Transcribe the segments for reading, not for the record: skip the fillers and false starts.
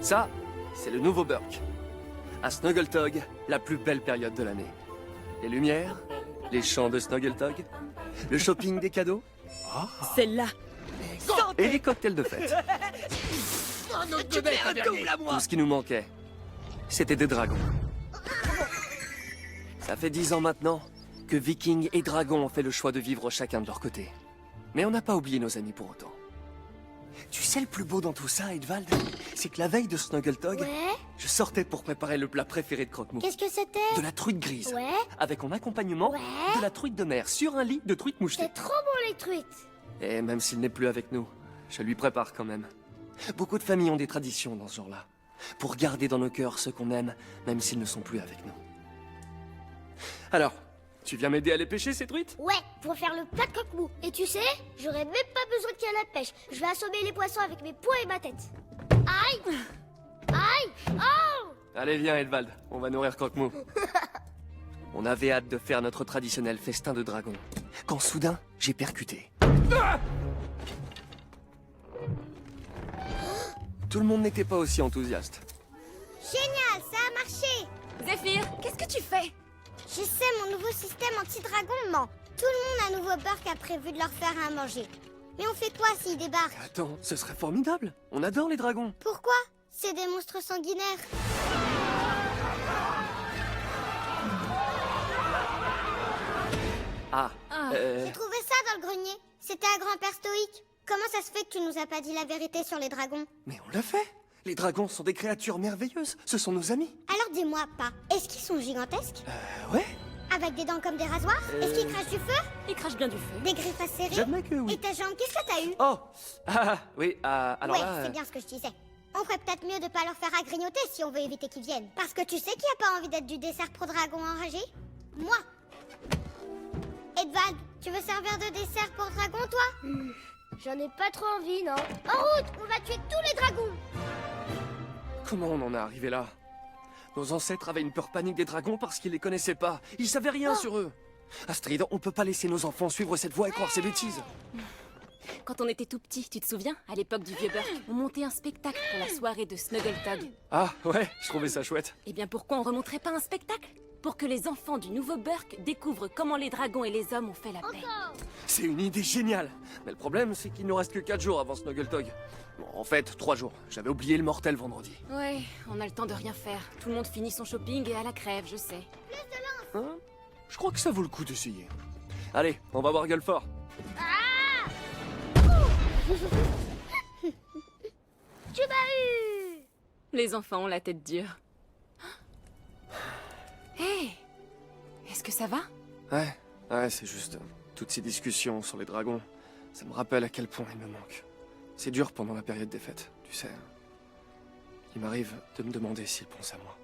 Ça, c'est le nouveau Burk. À Snuggletog, la plus belle période de l'année. Les lumières, les chants de Snuggletog, le shopping des cadeaux Celle-là. et les cocktails de fête. Tout ce qui nous manquait, c'était des dragons. Ça fait 10 ans maintenant que Vikings et dragons ont fait le choix de vivre chacun de leur côté. Mais on n'a pas oublié nos amis pour autant. Tu sais le plus beau dans tout ça, Edvald? C'est que la veille de Snuggletog, Ouais. je sortais pour préparer le plat préféré de Croque-Mou. Qu'est-ce que c'était? De la truite grise. Ouais. Avec en accompagnement Ouais. de la truite de mer sur un lit de truite mouchetée. C'est trop bon les truites. Et même s'il n'est plus avec nous, je lui prépare quand même. Beaucoup de familles ont des traditions dans ce genre-là. Pour garder dans nos cœurs ceux qu'on aime, même s'ils ne sont plus avec nous. Alors, tu viens m'aider à les pêcher, ces truites? Ouais, pour faire le plat de croque-mou. Et tu sais, j'aurais même pas besoin de canne à pêche. Je vais assommer les poissons avec mes poings et ma tête. Aïe! Aïe! Oh! Allez, viens, Edvald, on va nourrir Croque-Mou. On avait hâte de faire notre traditionnel festin de dragon. Quand soudain, j'ai percuté. Tout le monde n'était pas aussi enthousiaste. Génial, ça a marché. Zéphyr, qu'est-ce que tu fais? Je sais, mon nouveau système anti-dragon ment. Tout le monde à nouveau Burk a prévu de leur faire à manger. Mais on fait quoi s'ils débarquent? Attends, ce serait formidable. On adore les dragons. Pourquoi? C'est des monstres sanguinaires. Ah, J'ai trouvé ça dans le grenier. C'était un grand-père stoïque. Comment ça se fait que tu nous as pas dit la vérité sur les dragons? mais on l'a fait. Les dragons sont des créatures merveilleuses. Ce sont nos amis. Alors dis-moi pas, est-ce qu'ils sont gigantesques? Ouais, Avec des dents comme des rasoirs? Est-ce qu'ils crachent du feu? Il crache bien du feu. Des griffes acérées? j'admets que oui. Et tes jambes, qu'est-ce que t'as eu? Oh, oui, alors Ouais, là... c'est bien ce que je disais. On ferait peut-être mieux de pas leur faire à grignoter si on veut éviter qu'ils viennent. Parce que tu sais qui a pas envie d'être du dessert pro dragon enragé? Moi. Edvald, tu veux servir de dessert pour dragon, toi? J'en ai pas trop envie, non. En route, on va tuer tous les dragons. Comment on en est arrivé là? Nos ancêtres avaient une peur panique des dragons parce qu'ils les connaissaient pas. Ils savaient rien sur eux. Astrid, on peut pas laisser nos enfants suivre cette voie et croire ces bêtises. Quand on était tout petit, tu te souviens? À l'époque du vieux Burk, on montait un spectacle pour la soirée de Snuggletog. Ah, ouais, je trouvais ça chouette. Eh bien, pourquoi on remonterait pas un spectacle? Pour que les enfants du nouveau Burk découvrent comment les dragons et les hommes ont fait la paix. C'est une idée géniale. Mais le problème, c'est qu'il nous reste que 4 jours avant Snuggletog. Bon, en fait, 3 jours. J'avais oublié le mortel vendredi. Ouais, on a le temps de rien faire. Tout le monde finit son shopping et à la crève, je sais. Hein? Je crois que ça vaut le coup d'essayer. Allez, on va voir Gueulefort. Tu m'as eu. Les enfants ont la tête dure. Hé! Est-ce que ça va? Ouais, c'est juste... toutes ces discussions sur les dragons, ça me rappelle à quel point ils me manquent. C'est dur pendant la période des fêtes, tu sais. Il m'arrive de me demander s'ils pensent à moi.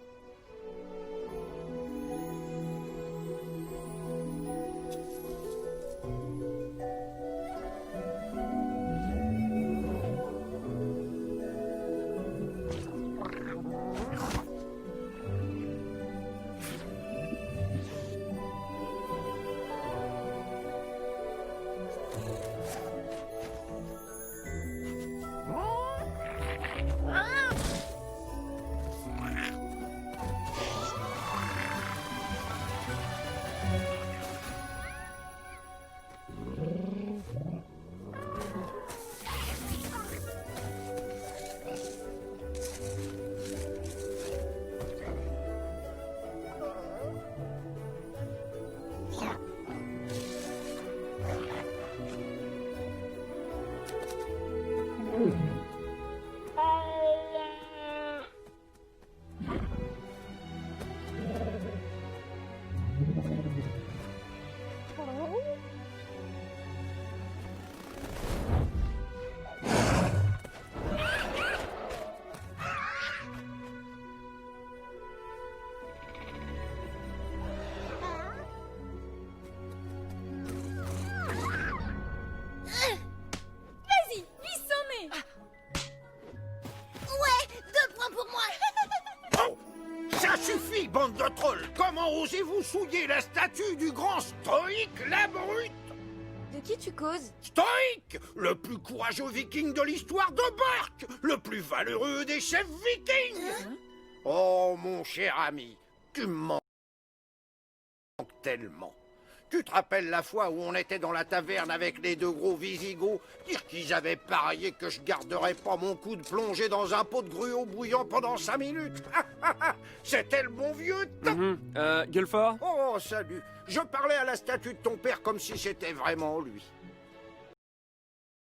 Ça suffit, bande de trolls! Comment osez-vous souiller la statue du grand stoïque, la brute? De De qui tu causes? Stoïque, le plus courageux viking de l'histoire de Burke, le plus valeureux des chefs vikings. Oh, mon cher ami, tu me manques tellement. Tu te rappelles la fois où on était dans la taverne avec les deux gros Visigoths, dire qu'ils avaient parié que je garderais pas mon coude plongé dans un pot de gruau bouillant pendant 5 minutes? C'était le bon vieux temps. Guilford? Oh, salut. Je parlais à la statue de ton père comme si c'était vraiment lui.